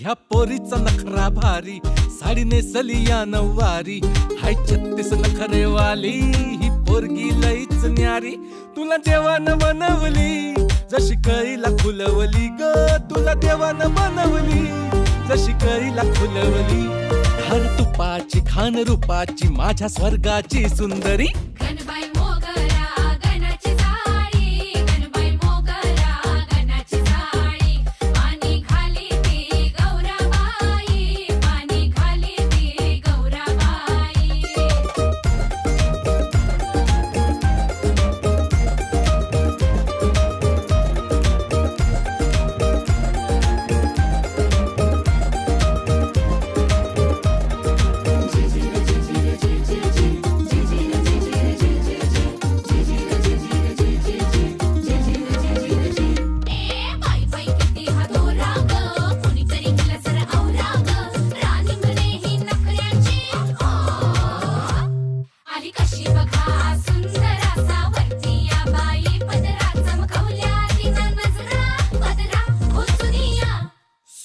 ह्या पोरीचा नखरा भारी, साडी नेसली या नऊवारी, हाय 36 नखरेवाली, ही पोरगी लईच न्यारी. तुला देवानं बनवली जशी कळीला खुलवली ग, तुला देवानं बनवली जशी कळीला खुलवली. हर तुपाची खान रूपाची माझ्या स्वर्गाची सुंदरी. गणबाई मोगरा गणाची जाळी, गणबाई मोगरा गणाची जाळी, पाणी खाली ती गौराबाई, पाणी खाली ती गौराबाई.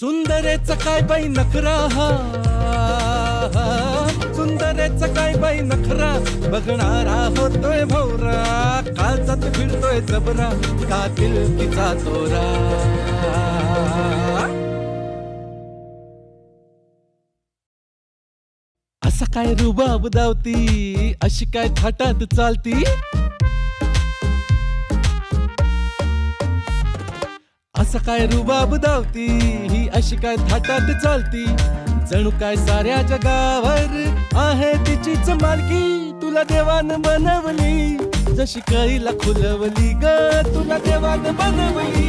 सुंदरेचा काय बाई नखरा हा, सुंदरेचा काय बाई नखरा, बघणारा होतोय भवरा, काळजात फिरतोय जबरा, का तिचा तोरा. असा काय रुबाब दावती, अशी काय थाटात चालती, असं काय रुबाब दावती, ही अशी काय थाटात चालती, जणू काय साऱ्या जगावर आहे तिचीच मालकी. तुला देवानं बनवली जशी कळीला खुलवली ग, तुला देवानं बनवली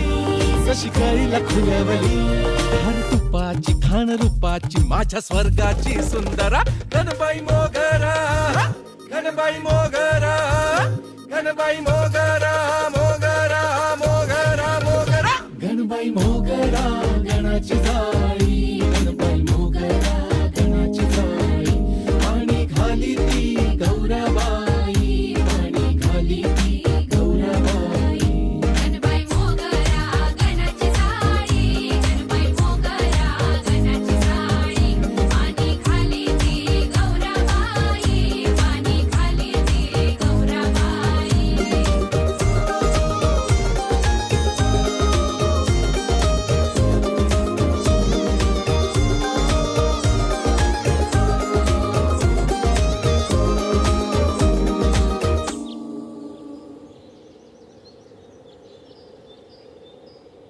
जशी कळीला खुलवली. हर तुपाची खान रूपाची माझ्या स्वर्गाची सुंदरा. गणबाई मोगरा, गणबाई मोगरा, गणबाई मोगरा, मोगरा मोगरा मोगरा. गणबाई मोगरा गणाची जाळी.